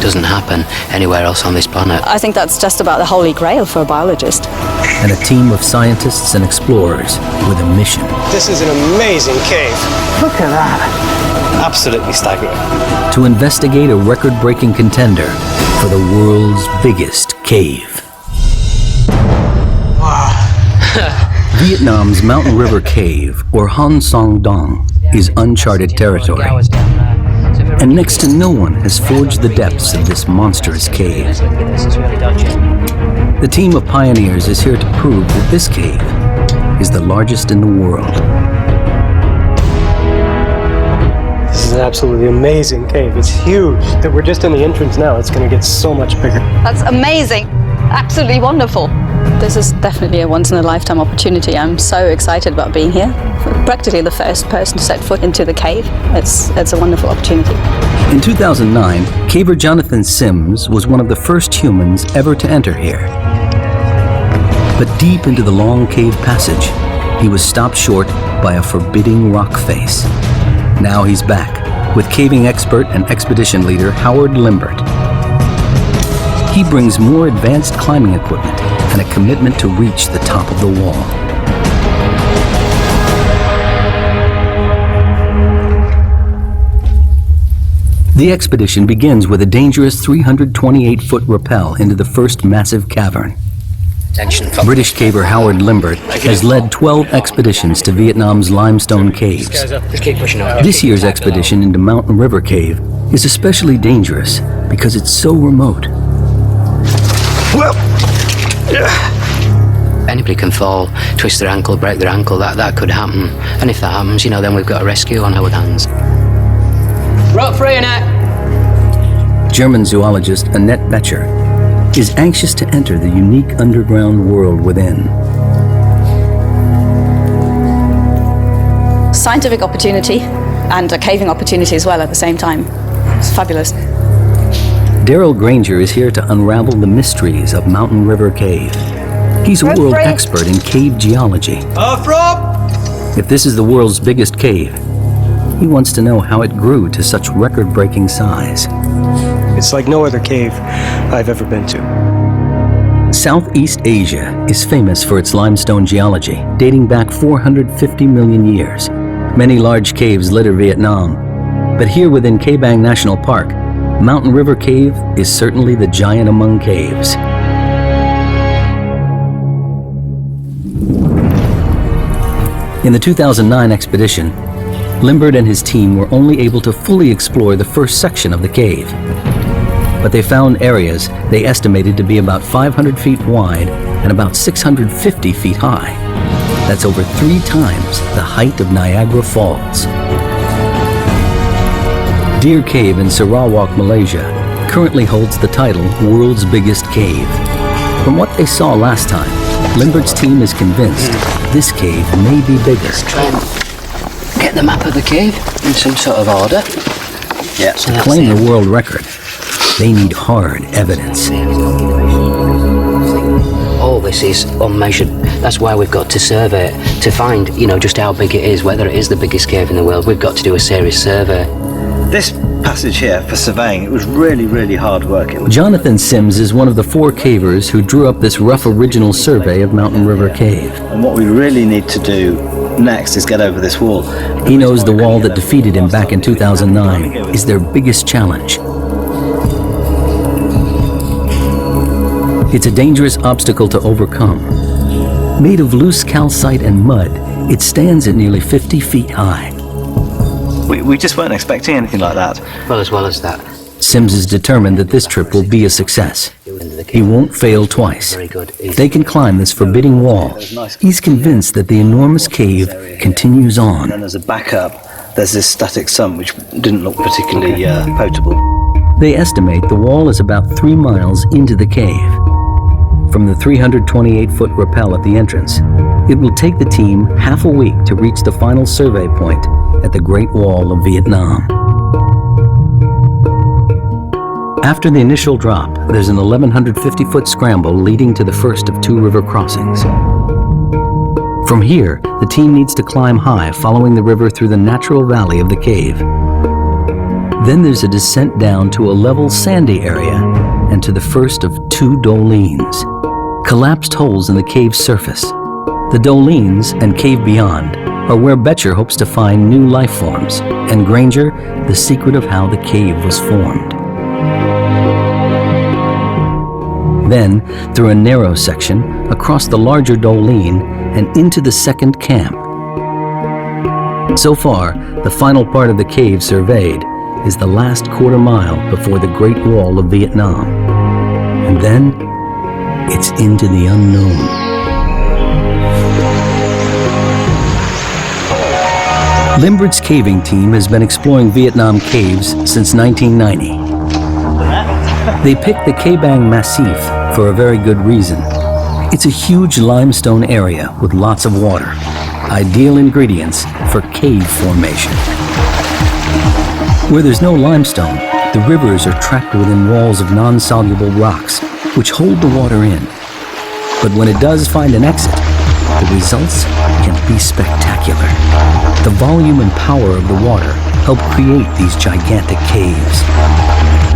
doesn't happen anywhere else on this planet. I think that's just about the holy grail for a biologist. And a team of scientists and explorers with a mission. This is an amazing cave. Look at that. Absolutely staggering. To investigate a record-breaking contender for the world's biggest cave. Wow. Vietnam's Mountain River Cave, or Han Song Dong, is uncharted territory. And next to no one has forged the depths of this monstrous cave. The team of pioneers is here to prove that this cave is the largest in the world. This is an absolutely amazing cave. It's huge. We're just in the entrance now. It's going to get so much bigger. That's amazing. Absolutely wonderful. This is definitely a once-in-a-lifetime opportunity. I'm so excited about being here. Practically the first person to set foot into the cave. It's a wonderful opportunity. In 2009, caver Jonathan Sims was one of the first humans ever to enter here. But deep into the long cave passage, he was stopped short by a forbidding rock face. Now he's back with caving expert and expedition leader Howard Limbert. He brings more advanced climbing equipment and a commitment to reach the top of the wall. The expedition begins with a dangerous 328-foot rappel into the first massive cavern. British caver Howard Limbert has led 12 expeditions to Vietnam's limestone caves. This year's expedition into Mountain River Cave is especially dangerous because it's so remote. Anybody can fall, twist their ankle, break their ankle, that could happen. And if that happens, then we've got a rescue on our hands. Rope free, Annette! German zoologist Annette Becher is anxious to enter the unique underground world within. Scientific opportunity and a caving opportunity as well at the same time. It's fabulous. Daryl Granger is here to unravel the mysteries of Mountain River Cave. He's a world expert in cave geology. If this is the world's biggest cave, he wants to know how it grew to such record-breaking size. It's like no other cave I've ever been to. Southeast Asia is famous for its limestone geology, dating back 450 million years. Many large caves litter Vietnam, but here within Bàng National Park, Mountain River Cave is certainly the giant among caves. In the 2009 expedition, Limbert and his team were only able to fully explore the first section of the cave. But they found areas they estimated to be about 500 feet wide and about 650 feet high. That's over 3 times the height of Niagara Falls. Deer Cave in Sarawak, Malaysia, currently holds the title World's Biggest Cave. From what they saw last time, Limbert's team is convinced this cave may be bigger. Let's try and get the map of the cave in some sort of order. Yeah. To claim the world record, they need hard evidence. All this is unmeasured. That's why we've got to survey it, to find, just how big it is, whether it is the biggest cave in the world. We've got to do a serious survey. This passage here for surveying, it was really, really hard work. Jonathan Sims is one of the 4 cavers who drew up this rough original survey of Mountain River Cave. And what we really need to do next is get over this wall. He knows the wall that defeated him back in 2009 is their biggest challenge. It's a dangerous obstacle to overcome. Made of loose calcite and mud, it stands at nearly 50 feet high. We just weren't expecting anything like that. Well, as well as that, Sims is determined that this trip will be a success. He won't fail twice. If they can climb this forbidding wall, he's convinced that the enormous cave continues on. And then there's a backup, there's this static sump which didn't look particularly potable. They estimate the wall is about 3 miles into the cave. From the 328-foot rappel at the entrance, it will take the team half a week to reach the final survey point at the Great Wall of Vietnam. After the initial drop, there's an 1,150-foot scramble leading to the first of 2 river crossings. From here, the team needs to climb high, following the river through the natural valley of the cave. Then there's a descent down to a level sandy area and to the first of two dolines, collapsed holes in the cave's surface. The dolines and cave beyond are where Betcher hopes to find new life forms, and Granger, the secret of how the cave was formed. Then, through a narrow section, across the larger doline, and into the second camp. So far, the final part of the cave surveyed is the last quarter mile before the Great Wall of Vietnam. And then, it's into the unknown. Limbert's caving team has been exploring Vietnam caves since 1990. They picked the Bàng Massif for a very good reason. It's a huge limestone area with lots of water, ideal ingredients for cave formation. Where there's no limestone, the rivers are trapped within walls of non-soluble rocks, which hold the water in. But when it does find an exit, the results can be spectacular. The volume and power of the water help create these gigantic caves.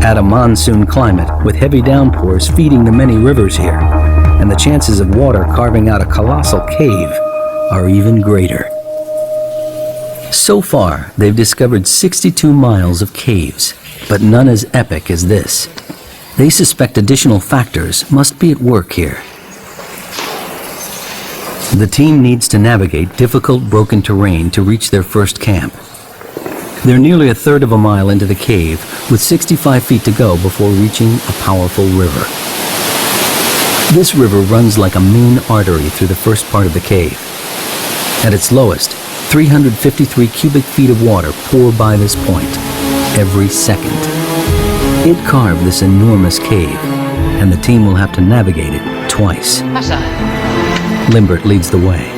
Add a monsoon climate with heavy downpours feeding the many rivers here, and the chances of water carving out a colossal cave are even greater. So far, they've discovered 62 miles of caves, but none as epic as this. They suspect additional factors must be at work here. The team needs to navigate difficult, broken terrain to reach their first camp. They're nearly a third of a mile into the cave, with 65 feet to go before reaching a powerful river. This river runs like a main artery through the first part of the cave. At its lowest, 353 cubic feet of water pour by this point every second. It carved this enormous cave, and the team will have to navigate it twice. What's that? Limbert leads the way.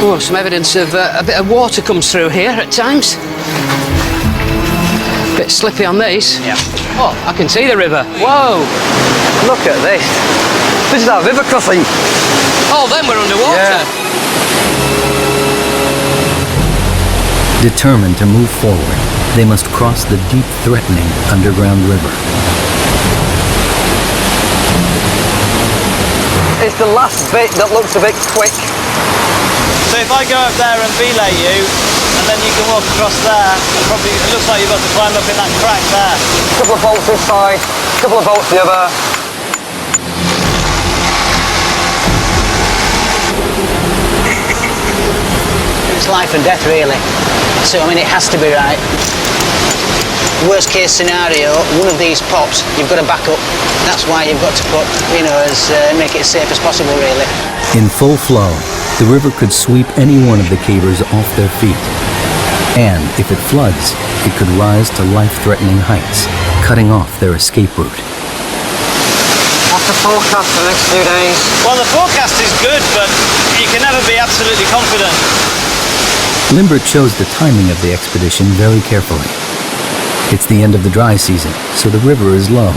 Oh, some evidence of a bit of water comes through here at times. Bit slippy on these. Yeah. Oh, I can see the river. Whoa! Look at this. This is our river crossing. Oh, then we're underwater. Yeah. Determined to move forward, they must cross the deep, threatening underground river. It's the last bit that looks a bit quick. So if I go up there and belay you, and then you can walk across there, and probably it looks like you've got to climb up in that crack there. A couple of bolts this side, a couple of bolts the other. It's life and death, really. So, I mean, it has to be right. Worst case scenario, one of these pops, you've got to back up. That's why you've got to put, make it as safe as possible, really. In full flow, the river could sweep any one of the cavers off their feet. And if it floods, it could rise to life-threatening heights, cutting off their escape route. What's the forecast for the next few days? Well, the forecast is good, but you can never be absolutely confident. Limbert chose the timing of the expedition very carefully. It's the end of the dry season, so the river is low.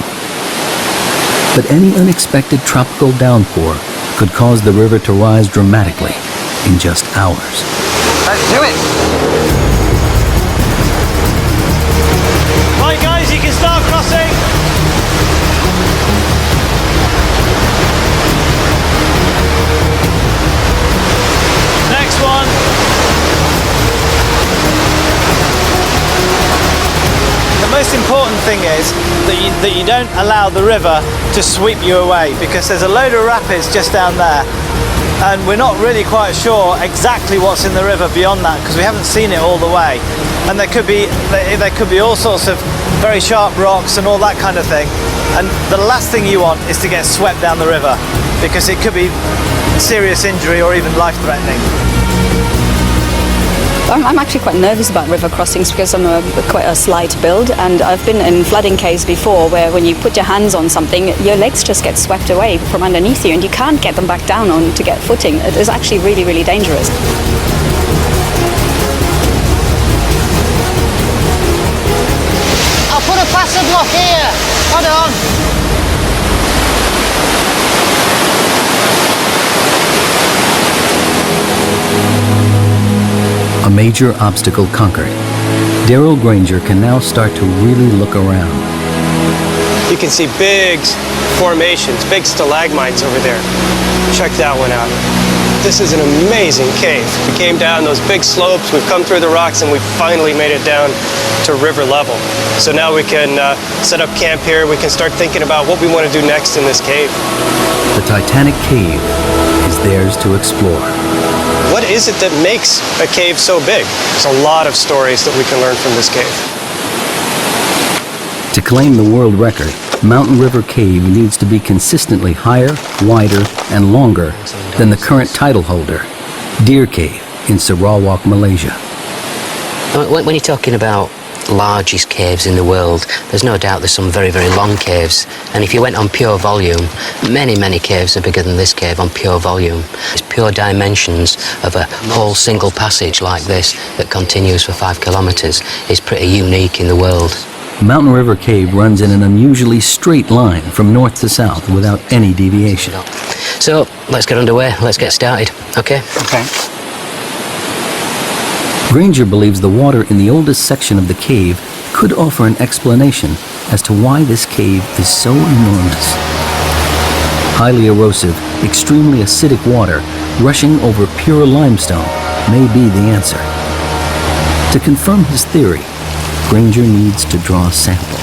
But any unexpected tropical downpour could cause the river to rise dramatically in just hours. Let's do it! Right, guys, you can start crossing. Next one. The most important thing is that you don't allow the river to sweep you away, because there's a load of rapids just down there, and we're not really quite sure exactly what's in the river beyond that, because we haven't seen it all the way, and there could be all sorts of very sharp rocks and all that kind of thing, and the last thing you want is to get swept down the river, because it could be serious injury or even life-threatening. I'm actually quite nervous about river crossings because I'm quite a slight build, and I've been in flooding caves before where when you put your hands on something, your legs just get swept away from underneath you and you can't get them back down on to get footing. It is actually really, really dangerous. I'll put a passage block here. Hold on. A major obstacle conquered. Daryl Granger can now start to really look around. You can see big formations, big stalagmites over there. Check that one out. This is an amazing cave. We came down those big slopes, we've come through the rocks, and we finally made it down to river level. So now we can set up camp here. We can start thinking about what we want to do next in this cave. The Titanic Cave is theirs to explore. What is it that makes a cave so big? There's a lot of stories that we can learn from this cave. To claim the world record, Mountain River Cave needs to be consistently higher, wider, and longer than the current title holder, Deer Cave in Sarawak, Malaysia. When you're talking about largest caves in the world, there's no doubt there's some very, very long caves. And if you went on pure volume, many, many caves are bigger than this cave on pure volume. It's pure dimensions of a whole single passage like this that continues for 5 kilometers is pretty unique in the world. Mountain River Cave runs in an unusually straight line from north to south without any deviation. So let's get underway. Let's get started. Okay? Okay. Granger believes the water in the oldest section of the cave could offer an explanation as to why this cave is so enormous. Highly erosive, extremely acidic water rushing over pure limestone may be the answer. To confirm his theory, Granger needs to draw a sample.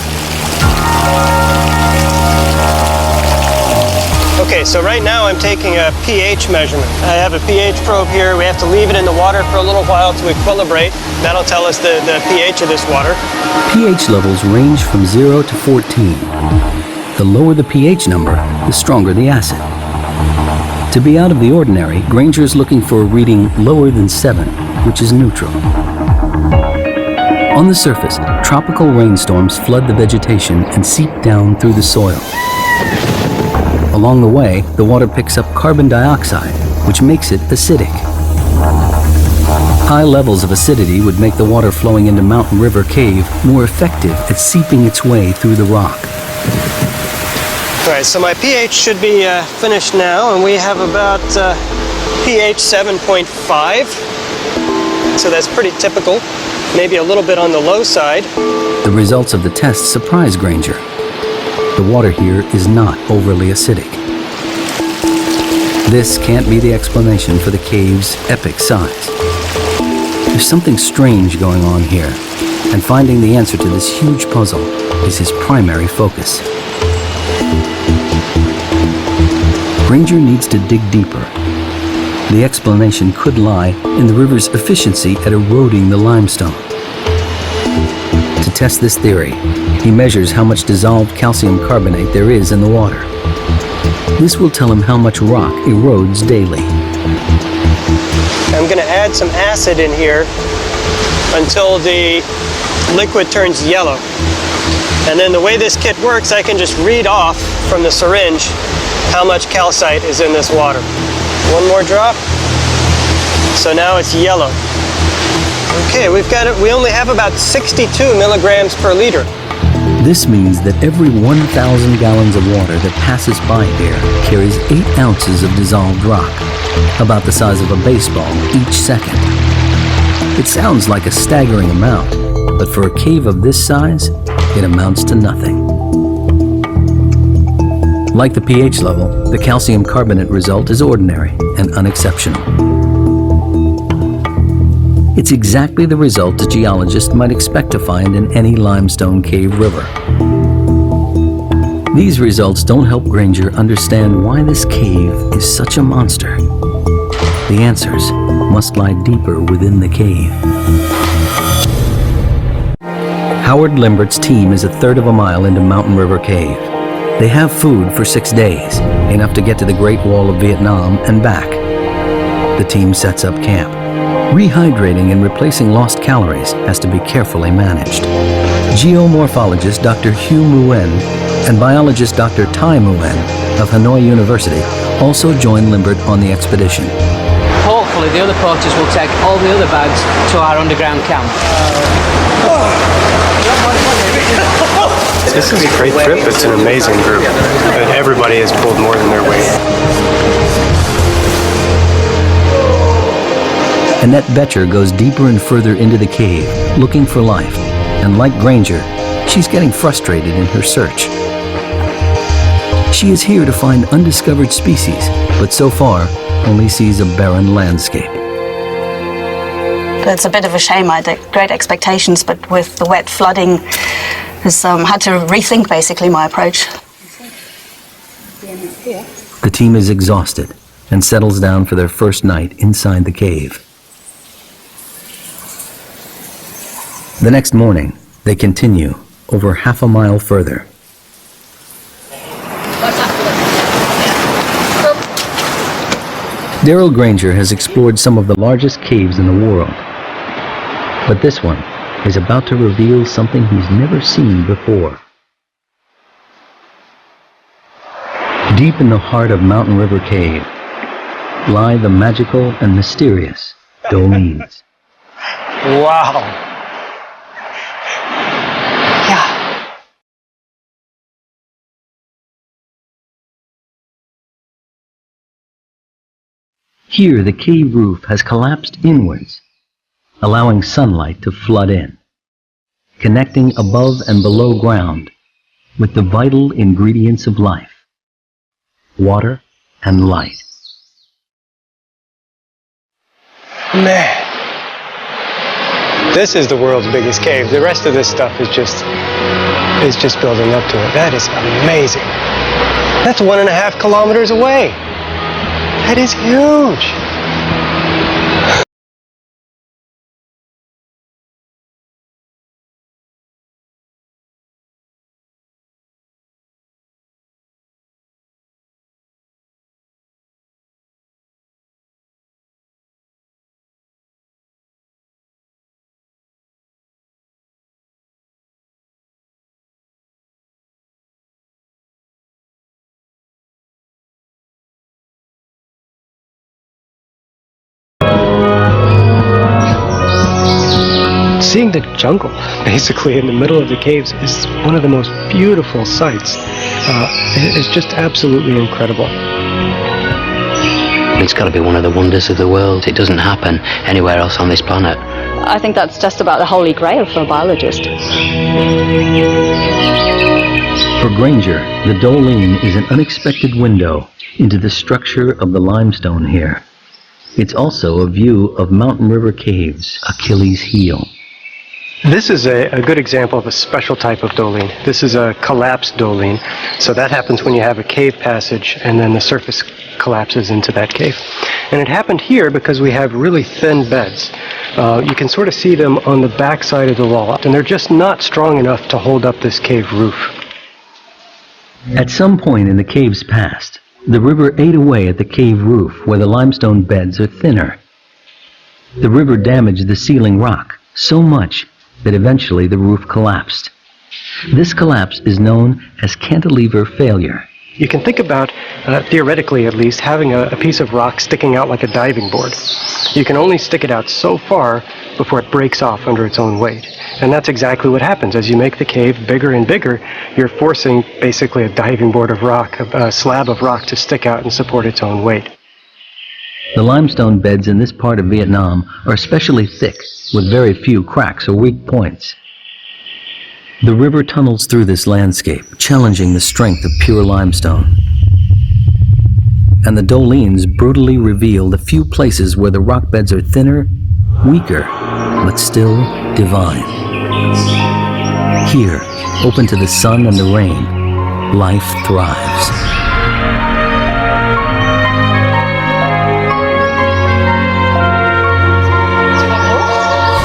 Okay, so right now I'm taking a pH measurement. I have a pH probe here. We have to leave it in the water for a little while to equilibrate. That'll tell us the pH of this water. pH levels range from 0 to 14. The lower the pH number, the stronger the acid. To be out of the ordinary, Granger is looking for a reading lower than 7, which is neutral. On the surface, tropical rainstorms flood the vegetation and seep down through the soil. Along the way, the water picks up carbon dioxide, which makes it acidic. High levels of acidity would make the water flowing into Mountain River Cave more effective at seeping its way through the rock. All right, so my pH should be finished now, and we have about pH 7.5. So that's pretty typical, maybe a little bit on the low side. The results of the test surprise Granger. The water here is not overly acidic. This can't be the explanation for the cave's epic size. There's something strange going on here, and finding the answer to this huge puzzle is his primary focus. Granger needs to dig deeper. The explanation could lie in the river's efficiency at eroding the limestone. To test this theory, he measures how much dissolved calcium carbonate there is in the water. This will tell him how much rock erodes daily. I'm going to add some acid in here until the liquid turns yellow. And then the way this kit works, I can just read off from the syringe how much calcite is in this water. One more drop. So now it's yellow. Okay, we've got it. We only have about 62 milligrams per liter. This means that every 1,000 gallons of water that passes by here carries 8 ounces of dissolved rock, about the size of a baseball each second. It sounds like a staggering amount, but for a cave of this size, it amounts to nothing. Like the pH level, the calcium carbonate result is ordinary and unexceptional. It's exactly the result a geologist might expect to find in any limestone cave river. These results don't help Granger understand why this cave is such a monster. The answers must lie deeper within the cave. Howard Limbert's team is a third of a mile into Mountain River Cave. They have food for 6 days, enough to get to the Great Wall of Vietnam and back. The team sets up camp. Rehydrating and replacing lost calories has to be carefully managed. Geomorphologist Dr. Hugh Nguyen and biologist Dr. Tai Nguyen of Hanoi University also join Limbert on the expedition. Hopefully the other porters will take all the other bags to our underground camp. This is a great trip. It's an amazing group. And everybody has pulled more than their weight. Annette Betcher goes deeper and further into the cave, looking for life. And like Granger, she's getting frustrated in her search. She is here to find undiscovered species, but so far only sees a barren landscape. It's a bit of a shame. I had great expectations, but with the wet flooding, I had to rethink basically my approach. The team is exhausted and settles down for their first night inside the cave. The next morning, they continue over half a mile further. Daryl Granger has explored some of the largest caves in the world. But this one is about to reveal something he's never seen before. Deep in the heart of Mountain River Cave lie the magical and mysterious Dolines. Wow. Yeah. Here, the cave roof has collapsed inwards, allowing sunlight to flood in, connecting above and below ground with the vital ingredients of life: water and light. Man, this is the world's biggest cave. The rest of this stuff is just building up to it. That is amazing. That's 1.5 kilometers away. That is huge. Seeing the jungle, basically, in the middle of the caves is one of the most beautiful sights. It's just absolutely incredible. It's got to be one of the wonders of the world. It doesn't happen anywhere else on this planet. I think that's just about the holy grail for a biologist. For Granger, the Doline is an unexpected window into the structure of the limestone here. It's also a view of Mountain River Cave's Achilles heel. This is a good example of a special type of doline. This is a collapsed doline. So that happens when you have a cave passage and then the surface collapses into that cave. And it happened here because we have really thin beds. You can sort of see them on the back side of the wall, and they're just not strong enough to hold up this cave roof. At some point in the cave's past, the river ate away at the cave roof where the limestone beds are thinner. The river damaged the ceiling rock so much that eventually the roof collapsed. This collapse is known as cantilever failure. You can think about, theoretically at least, having a piece of rock sticking out like a diving board. You can only stick it out so far before it breaks off under its own weight. And that's exactly what happens. As you make the cave bigger and bigger, you're forcing basically a diving board of rock, a slab of rock to stick out and support its own weight. The limestone beds in this part of Vietnam are especially thick, with very few cracks or weak points. The river tunnels through this landscape, challenging the strength of pure limestone. And the Dolines brutally reveal the few places where the rock beds are thinner, weaker, but still divine. Here, open to the sun and the rain, life thrives.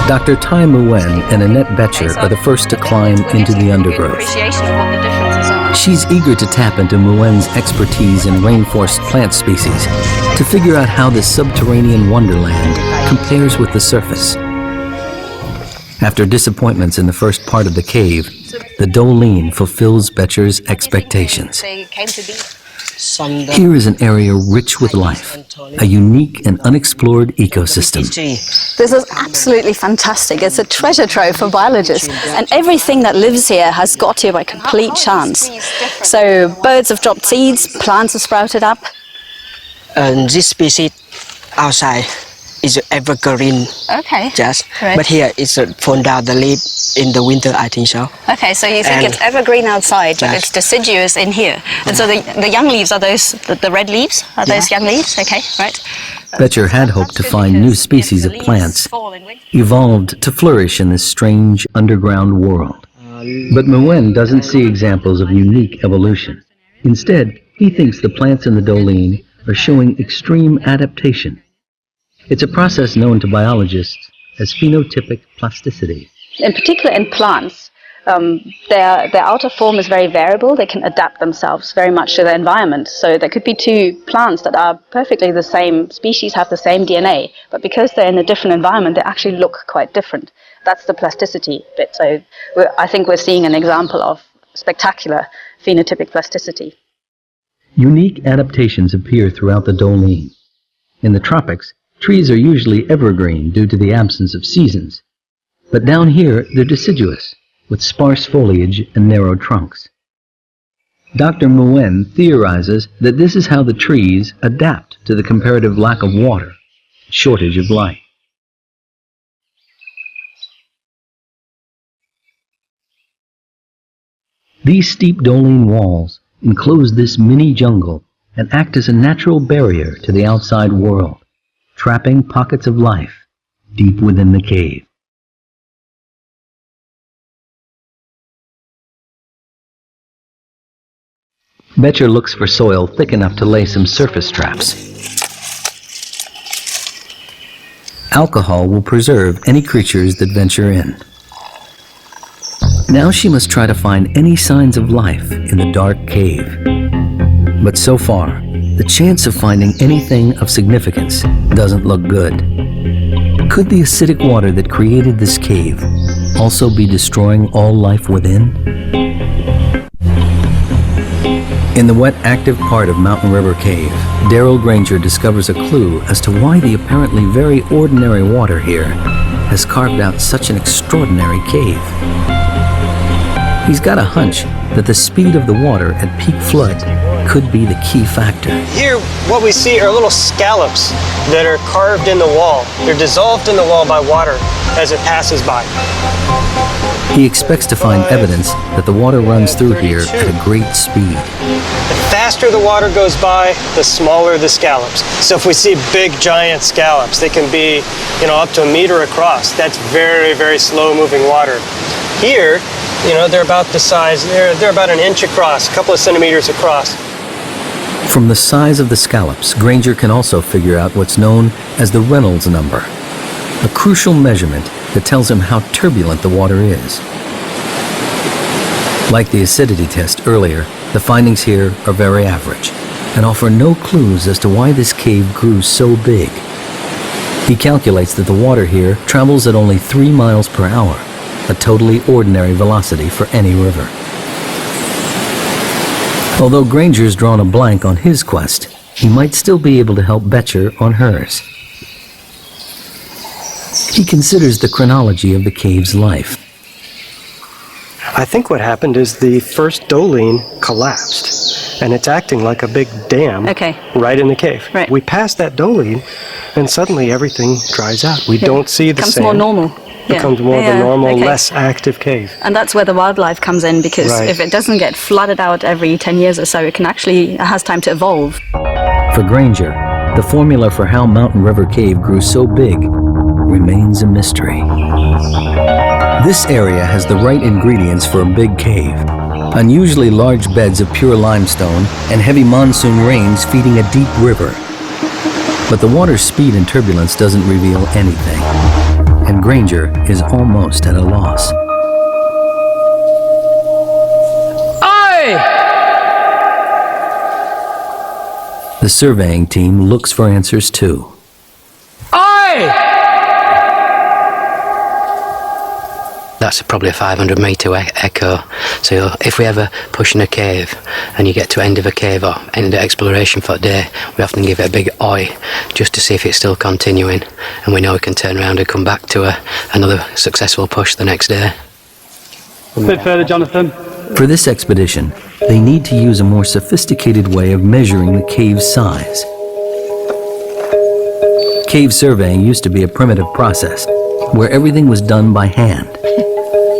Dr. Tai Nguyen and Annette Betcher are the first to climb into the undergrowth. She's eager to tap into Nguyen's expertise in rainforest plant species to figure out how this subterranean wonderland compares with the surface. After disappointments in the first part of the cave, the Doline fulfills Betcher's expectations. Here is an area rich with life, a unique and unexplored ecosystem. This is absolutely fantastic. It's a treasure trove for biologists. And everything that lives here has got here by complete chance. So birds have dropped seeds, plants have sprouted up. This species outside is evergreen. Okay. Just, Right. but here it's fall down the leaf in the winter, I think so. Okay, so you think And- it's evergreen outside, but Yes. it's deciduous in here. And so the young leaves are those, the red leaves? Are those young leaves? Okay, right. Betcher had hoped to find new species of plants evolved to flourish in this strange underground world. But Nguyen doesn't see examples of unique evolution. Instead, he thinks the plants in the Dolene are showing extreme adaptation. It's a process known to biologists as phenotypic plasticity. In particular in plants, their outer form is very variable. They can adapt themselves very much to their environment. So there could be two plants that are perfectly the same species, have the same DNA, but because they're in a different environment, they actually look quite different. That's the plasticity bit. So I think we're seeing an example of spectacular phenotypic plasticity. Unique adaptations appear throughout the Dolene. In the tropics, trees are usually evergreen due to the absence of seasons. But down here, they're deciduous, with sparse foliage and narrow trunks. Dr. Nguyen theorizes that this is how the trees adapt to the comparative lack of water, shortage of light. These steep Dolene walls enclose this mini jungle and act as a natural barrier to the outside world, trapping pockets of life deep within the cave. Betcher looks for soil thick enough to lay some surface traps. Alcohol will preserve any creatures that venture in. Now she must try to find any signs of life in the dark cave. But so far, the chance of finding anything of significance doesn't look good. Could the acidic water that created this cave also be destroying all life within? In the wet, active part of Mountain River Cave, Daryl Granger discovers a clue as to why the apparently very ordinary water here has carved out such an extraordinary cave. He's got a hunch that the speed of the water at peak flood could be the key factor. Here, what we see are little scallops that are carved in the wall. They're dissolved in the wall by water as it passes by. He expects to find evidence that the water runs through here at a great speed. The faster the water goes by, the smaller the scallops. So if we see big, giant scallops, they can be, up to a meter across. That's very, very slow-moving water. Here, they're about the size, they're about an inch across, a couple of centimeters across. From the size of the scallops, Granger can also figure out what's known as the Reynolds number, a crucial measurement that tells him how turbulent the water is. Like the acidity test earlier, the findings here are very average and offer no clues as to why this cave grew so big. He calculates that the water here travels at only 3 miles per hour, a totally ordinary velocity for any river. Although Granger's drawn a blank on his quest, he might still be able to help Betcher on hers. He considers the chronology of the cave's life. I think what happened is the first Dolene collapsed, and it's acting like a big dam right in the cave. Right. We pass that Dolene, and suddenly everything dries out. We don't see the Becomes same. more normal. Becomes more of a normal, less active cave. And that's where the wildlife comes in, because if it doesn't get flooded out every 10 years or so, it has time to evolve. For Granger, the formula for how Mountain River Cave grew so big remains a mystery. This area has the right ingredients for a big cave. Unusually large beds of pure limestone and heavy monsoon rains feeding a deep river. But the water's speed and turbulence doesn't reveal anything, and Granger is almost at a loss. The surveying team looks for answers too. That's probably a 500-metre echo. So if we ever push in a cave and you get to end of a cave or end of exploration for a day, we often give it a big oi just to see if it's still continuing, and we know we can turn around and come back to another successful push the next day. A bit further, Jonathan. For this expedition, they need to use a more sophisticated way of measuring the cave's size. Cave surveying used to be a primitive process where everything was done by hand.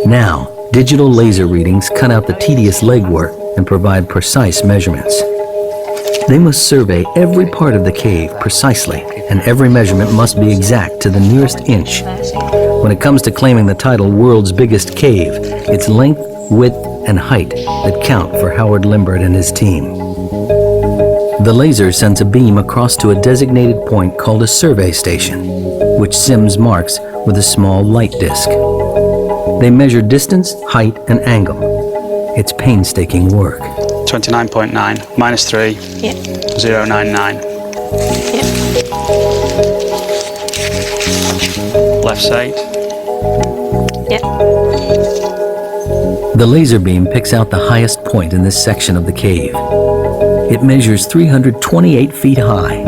Now, digital laser readings cut out the tedious legwork and provide precise measurements. They must survey every part of the cave precisely, and every measurement must be exact to the nearest inch. When it comes to claiming the title World's Biggest Cave, it's length, width, and height that count for Howard Limbert and his team. The laser sends a beam across to a designated point called a survey station, which Sims marks with a small light disc. They measure distance, height, and angle. It's painstaking work. 29.9 minus 3, 0.99. Left's 8. The laser beam picks out the highest point in this section of the cave. It measures 328 feet high.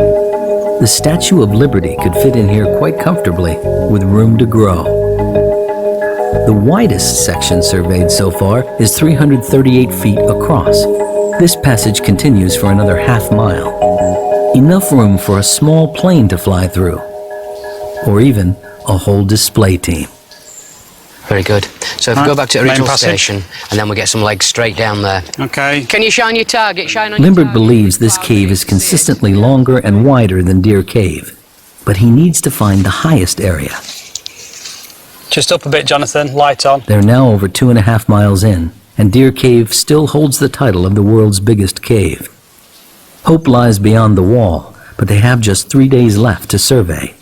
The Statue of Liberty could fit in here quite comfortably, with room to grow. The widest section surveyed so far is 338 feet across. This passage continues for another half mile. Enough room for a small plane to fly through, or even a whole display team. Very good. So if we go back to the original station, and then we get some legs straight down there. Okay. Can you shine your target? Shine on Limbert believes this cave is consistently longer and wider than Deer Cave, but he needs to find the highest area. Just up a bit, Jonathan. Light on. They're now over 2.5 miles in, and Deer Cave still holds the title of the world's biggest cave. Hope lies beyond the wall, but they have just 3 days left to survey,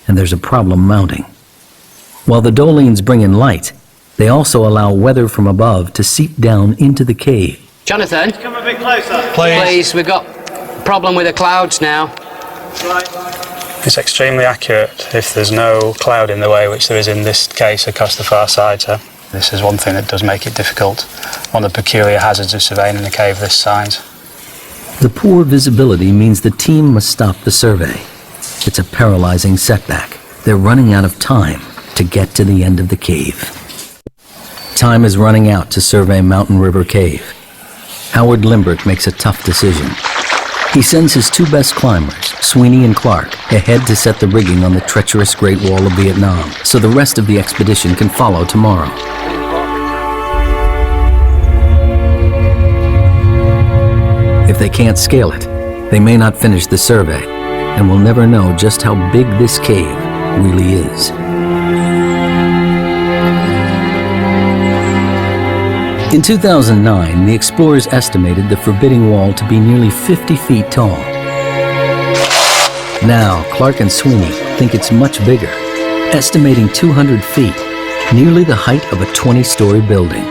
and there's a problem mounting. While the Dolines bring in light, they also allow weather from above to seep down into the cave. Jonathan, Come a bit closer. please, we've got a problem with the clouds now. Right. It's extremely accurate if there's no cloud in the way, which there is in this case across the far side. So this is one thing that does make it difficult. One of the peculiar hazards of surveying in a cave this size. The poor visibility means the team must stop the survey. It's a paralyzing setback. They're running out of time to get to the end of the cave. Time is running out to survey Mountain River Cave. Howard Limbert makes a tough decision. He sends his 2 best climbers, Sweeney and Clark, ahead to set the rigging on the treacherous Great Wall of Vietnam, so the rest of the expedition can follow tomorrow. If they can't scale it, they may not finish the survey, and we'll never know just how big this cave really is. In 2009, the explorers estimated the forbidding wall to be nearly 50 feet tall. Now, Clark and Sweeney think it's much bigger, estimating 200 feet, nearly the height of a 20-story building.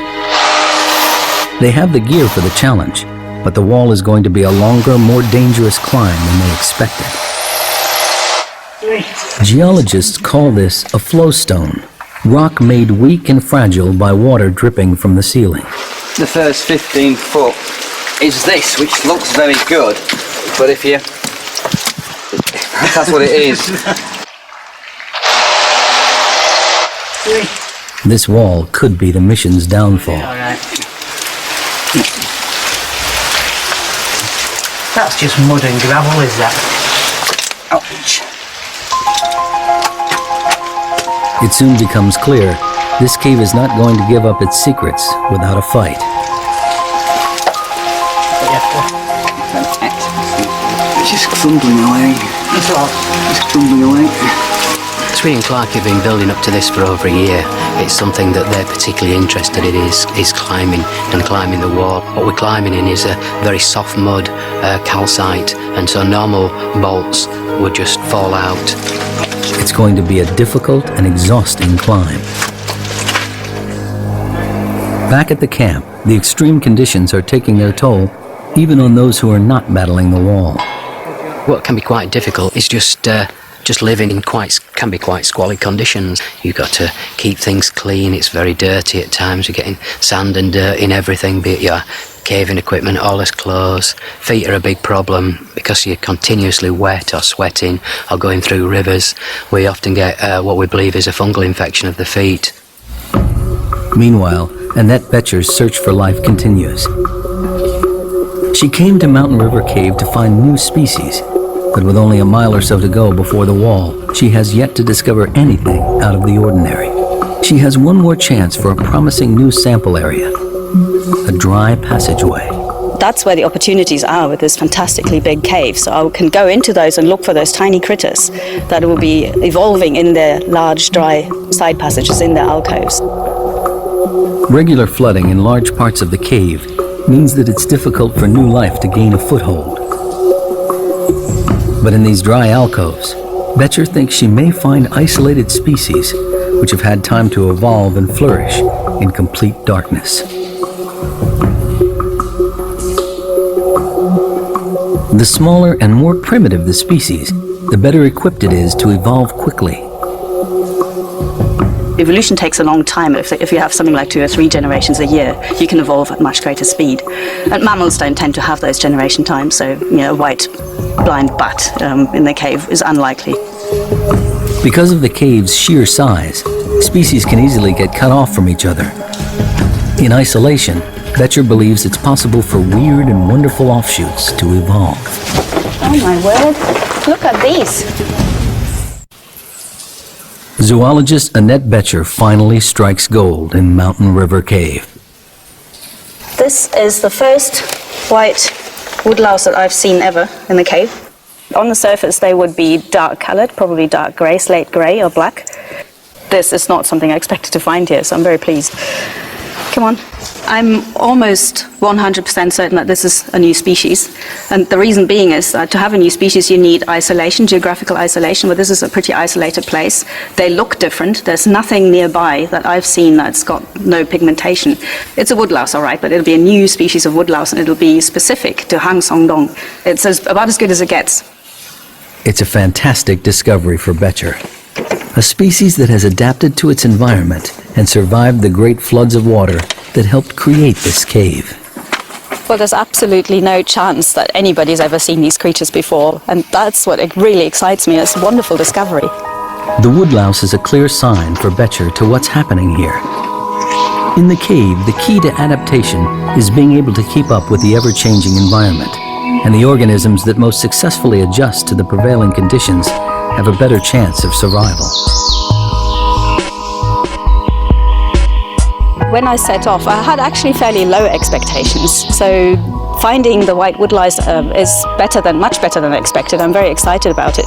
They have the gear for the challenge, but the wall is going to be a longer, more dangerous climb than they expected. Geologists call this a flowstone, rock made weak and fragile by water dripping from the ceiling. The first 15 foot is this, which looks very good, but if you... that's what it is. This wall could be the mission's downfall. That's just mud and gravel, is that? Ouch. It soon becomes clear this cave is not going to give up its secrets without a fight. It's just crumbling away. It's crumbling away. Sweeney and Clark have been building up to this for over a year. It's something that they're particularly interested in is climbing and climbing the wall. What we're climbing in is a very soft mud, calcite, and so normal bolts would just fall out. It's going to be a difficult and exhausting climb. Back at the camp, the extreme conditions are taking their toll, even on those who are not battling the wall. What can be quite difficult is just living in can be quite squalid conditions. You've got to keep things clean. It's very dirty at times. You're getting sand and dirt in everything, be it your caving equipment, all his clothes. Feet are a big problem because you're continuously wet or sweating or going through rivers. We often get what we believe is a fungal infection of the feet. Meanwhile, Annette Betcher's search for life continues. She came to Mountain River Cave to find new species, But with only a mile or so to go before the wall, she has yet to discover anything out of the ordinary. She has one more chance for a promising new sample area, a dry passageway. That's where the opportunities are with this fantastically big cave. So I can go into those and look for those tiny critters that will be evolving in their large, dry side passages in their alcoves. Regular flooding in large parts of the cave means that it's difficult for new life to gain a foothold. But in these dry alcoves, Betcher thinks she may find isolated species which have had time to evolve and flourish in complete darkness. The smaller and more primitive the species, the better equipped it is to evolve quickly. Evolution takes a long time. If you have something like 2 or 3 generations a year, you can evolve at much greater speed. And mammals don't tend to have those generation times, so a white blind bat in the cave is unlikely. Because of the cave's sheer size, species can easily get cut off from each other. In isolation, Betcher believes it's possible for weird and wonderful offshoots to evolve. Oh my word, look at these. Zoologist Annette Betcher finally strikes gold in Mountain River Cave. This is the first white woodlouse that I've seen ever in the cave. On the surface they would be dark colored, probably dark grey, slate grey or black. This is not something I expected to find here, so I'm very pleased. Come on. I'm almost 100% certain that this is a new species. And the reason being is that to have a new species you need isolation, geographical isolation, but this is a pretty isolated place. They look different. There's nothing nearby that I've seen that's got no pigmentation. It's a woodlouse, all right, but it'll be a new species of woodlouse and it'll be specific to Hang Song Dong. It's about as good as it gets. It's a fantastic discovery for Betcher. A species that has adapted to its environment and survived the great floods of water that helped create this cave. Well, there's absolutely no chance that anybody's ever seen these creatures before, and that's what really excites me. It's a wonderful discovery. The woodlouse is a clear sign for Betcher to what's happening here. In the cave, the key to adaptation is being able to keep up with the ever-changing environment, and the organisms that most successfully adjust to the prevailing conditions have a better chance of survival. When I set off, I had actually fairly low expectations. So finding the white woodlouse is much better than I expected. I'm very excited about it.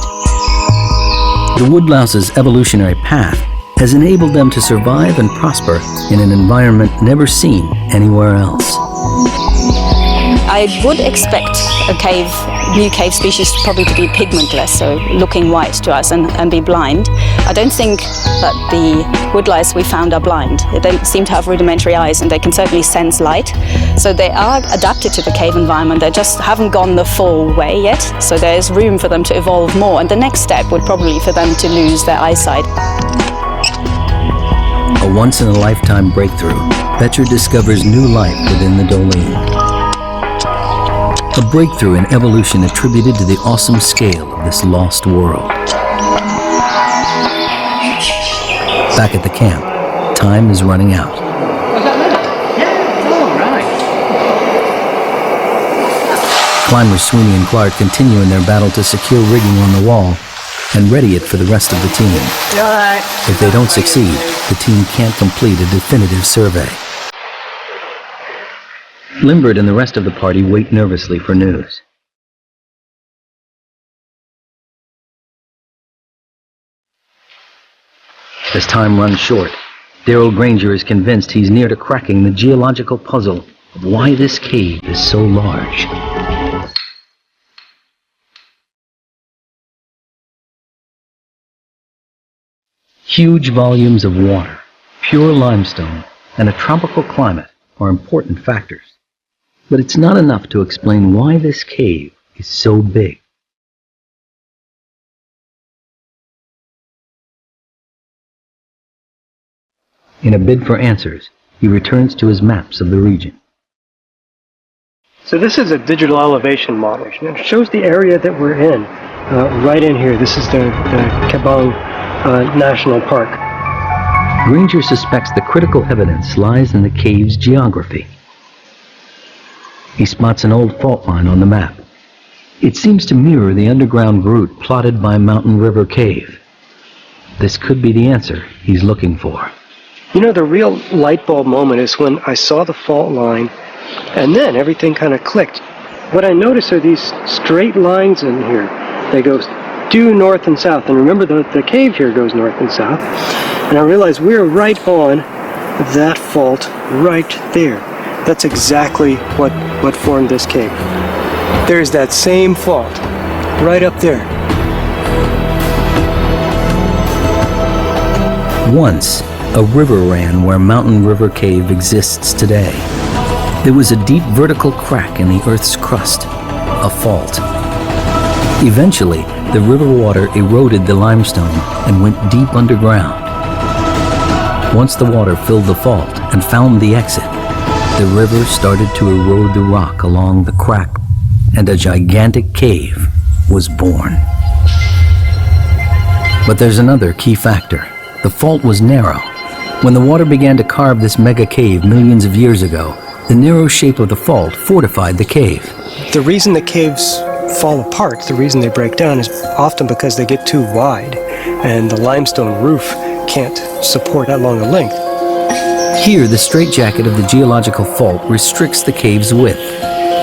The woodlouse's evolutionary path has enabled them to survive and prosper in an environment never seen anywhere else. I would expect new cave species probably to be pigmentless, so looking white to us and be blind. I don't think that the woodlice we found are blind. They seem to have rudimentary eyes and they can certainly sense light. So they are adapted to the cave environment. They just haven't gone the full way yet. So there's room for them to evolve more. And the next step would probably for them to lose their eyesight. A once-in-a-lifetime breakthrough, Betcher discovers new life within the Dolene. A breakthrough in evolution attributed to the awesome scale of this lost world. Back at the camp, time is running out. Was that it? Yeah, all right. Climbers Sweeney and Clark continue in their battle to secure rigging on the wall and ready it for the rest of the team. You all right? If they don't succeed, the team can't complete a definitive survey. Limbert and the rest of the party wait nervously for news. As time runs short, Darrell Granger is convinced he's near to cracking the geological puzzle of why this cave is so large. Huge volumes of water, pure limestone, and a tropical climate are important factors. But it's not enough to explain why this cave is so big. In a bid for answers, he returns to his maps of the region. So this is a digital elevation model. It shows the area that we're in, right in here. This is the Cabong National Park. Granger suspects the critical evidence lies in the cave's geography. He spots an old fault line on the map. It seems to mirror the underground route plotted by Mountain River Cave. This could be the answer he's looking for. You know, the real light bulb moment is when I saw the fault line, and then everything kind of clicked. What I noticed are these straight lines in here. They go due north and south, and remember the cave here goes north and south. And I realized we're right on that fault right there. That's exactly what formed this cave. There's that same fault right up there. Once, a river ran where Mountain River Cave exists today. There was a deep vertical crack in the Earth's crust, a fault. Eventually, the river water eroded the limestone and went deep underground. Once the water filled the fault and found the exit, the river started to erode the rock along the crack, and a gigantic cave was born. But there's another key factor. The fault was narrow. When the water began to carve this mega cave millions of years ago, the narrow shape of the fault fortified the cave. The reason the caves fall apart, the reason they break down, is often because they get too wide and the limestone roof can't support that long a length. Here, the straitjacket of the geological fault restricts the cave's width,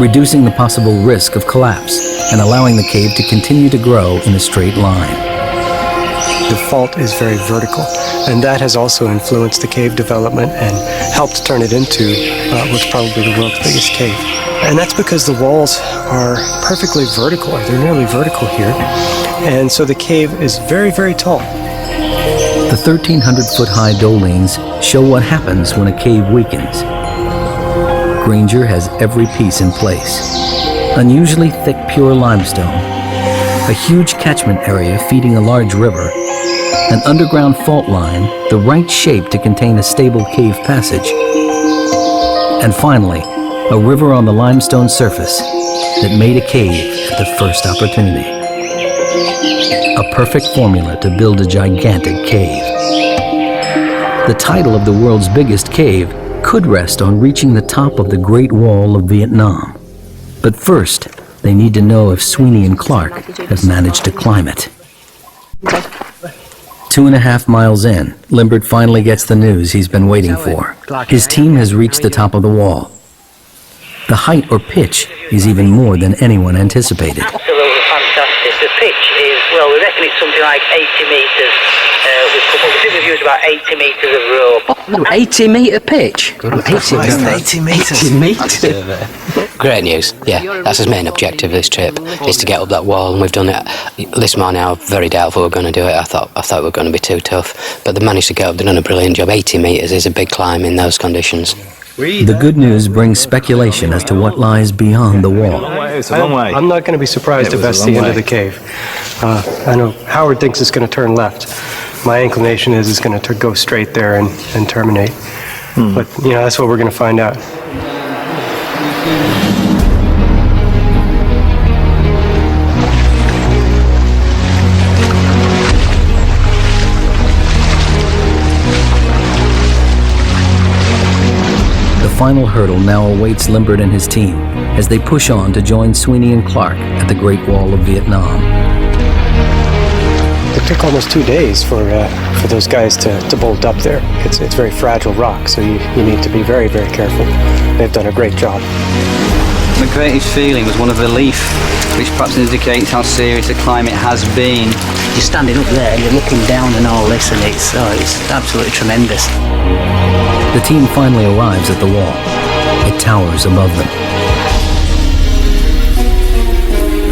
reducing the possible risk of collapse and allowing the cave to continue to grow in a straight line. The fault is very vertical, and that has also influenced the cave development and helped turn it into what's probably the world's biggest cave. And that's because the walls are perfectly vertical, or they're nearly vertical here, and so the cave is very, very tall. The 1,300-foot-high dolines show what happens when a cave weakens. Granger has every piece in place. Unusually thick pure limestone, a huge catchment area feeding a large river, an underground fault line, the right shape to contain a stable cave passage, and finally, a river on the limestone surface that made a cave at the first opportunity. A perfect formula to build a gigantic cave. The title of the world's biggest cave could rest on reaching the top of the Great Wall of Vietnam. But first, they need to know if Sweeney and Clark have managed to climb it. 2.5 miles in, Limbert finally gets the news he's been waiting for. His team has reached the top of the wall. The height or pitch is even more than anyone anticipated. Absolutely fantastic. The pitch is, well, we reckon it's something like 80 metres. We think we've used about 80 metres of rope. 80-metre pitch? 80 metres. 80 metres. Great news. Yeah, that's his main objective of this trip, is to get up that wall, and we've done it. This morning I was very doubtful we were going to do it. I thought we were going to be too tough, but they managed to get up. They've done a brilliant job. 80 metres is a big climb in those conditions. The good news brings speculation as to what lies beyond the wall. It's a long way. I'm not going to be surprised if that's the end of the cave. I know Howard thinks it's going to turn left. My inclination is it's going to go straight there and terminate. But, you know, that's what we're going to find out. The final hurdle now awaits Limbert and his team as they push on to join Sweeney and Clark at the Great Wall of Vietnam. It took almost 2 days for those guys to bolt up there. It's very fragile rock, so you need to be very, very careful. They've done a great job. My greatest feeling was one of relief, which perhaps indicates how serious a climb it has been. You're standing up there, you're looking down and all this, and it's absolutely tremendous. The team finally arrives at the wall. It towers above them.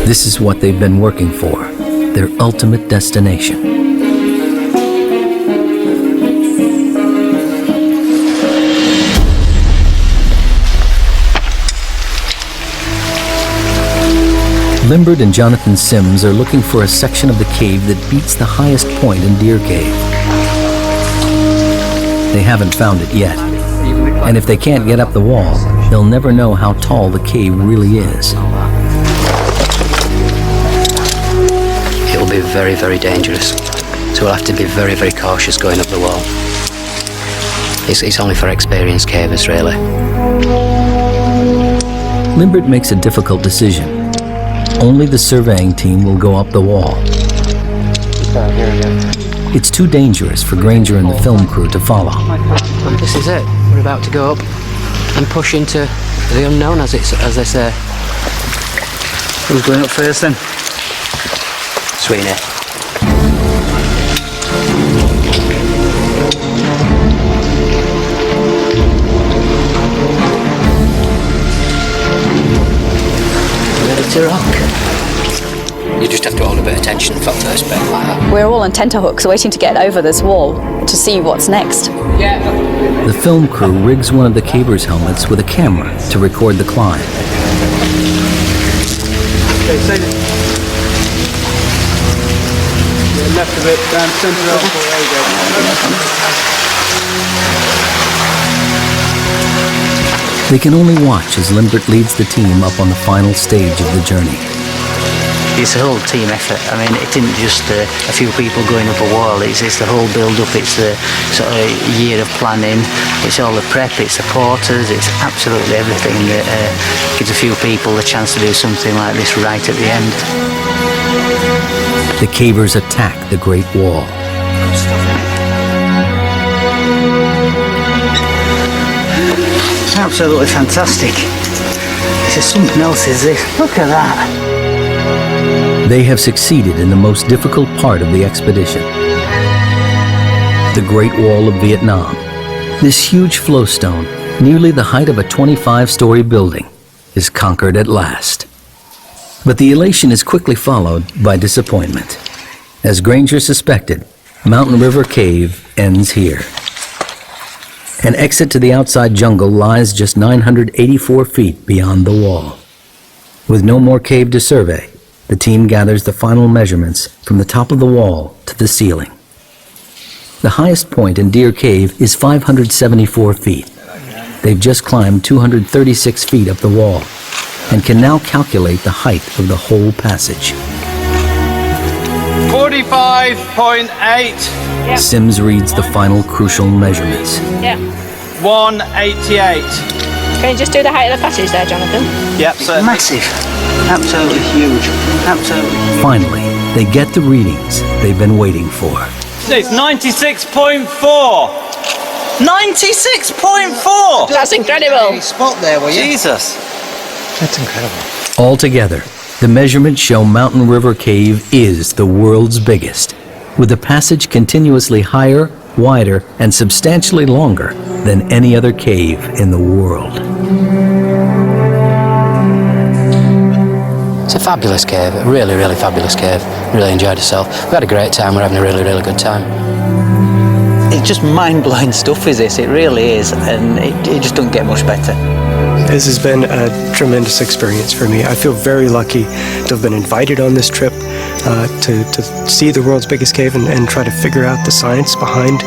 This is what they've been working for, their ultimate destination. Limbert and Jonathan Sims are looking for a section of the cave that beats the highest point in Deer Cave. They haven't found it yet, and if they can't get up the wall, they'll never know how tall the cave really is. It'll be very, very dangerous, so we'll have to be very, very cautious going up the wall. It's only for experienced cavers, really. Limbert makes a difficult decision. Only the surveying team will go up the wall. It's too dangerous for Granger and the film crew to follow. This is it. We're about to go up and push into the unknown, as they say. Who's going up first then? Sweeney. Ready to rock. You just have to hold a bit of attention for the first bit like that. We're all on tenterhooks waiting to get over this wall to see what's next. The film crew rigs one of the cavers' helmets with a camera to record the climb. Okay, say it. Yeah, left of it, down centre of it. There you go. They can only watch as Limbert leads the team up on the final stage of the journey. It's a whole team effort. I mean, it isn't just a few people going up a wall. It's the whole build-up. It's the sort of year of planning. It's all the prep. It's the porters. It's absolutely everything that gives a few people the chance to do something like this right at the end. The cavers attack the Great Wall. Absolutely fantastic. This is something else, is this? Look at that. They have succeeded in the most difficult part of the expedition, the Great Wall of Vietnam. This huge flowstone, nearly the height of a 25-story building, is conquered at last. But the elation is quickly followed by disappointment. As Granger suspected, Mountain River Cave ends here. An exit to the outside jungle lies just 984 feet beyond the wall. With no more cave to survey, the team gathers the final measurements from the top of the wall to the ceiling. The highest point in Deer Cave is 574 feet. They've just climbed 236 feet up the wall and can now calculate the height of the whole passage. 45.8. Sims reads the final crucial measurements. 188. Can you just do the height of the passage there, Jonathan? Yep, so massive. Absolutely huge. Absolutely huge. Finally, they get the readings they've been waiting for. it's 96.4. 96.4! That's incredible. Spot there, were you? Jesus. That's incredible. Altogether, the measurements show Mountain River Cave is the world's biggest, with the passage continuously higher, wider, and substantially longer than any other cave in the world. It's a fabulous cave, a really, really fabulous cave. Really enjoyed yourself. We had a great time, we're having a really, really good time. It's just mind-blowing stuff, is this? It really is, and it just doesn't get much better. This has been a tremendous experience for me. I feel very lucky to have been invited on this trip to see the world's biggest cave and try to figure out the science behind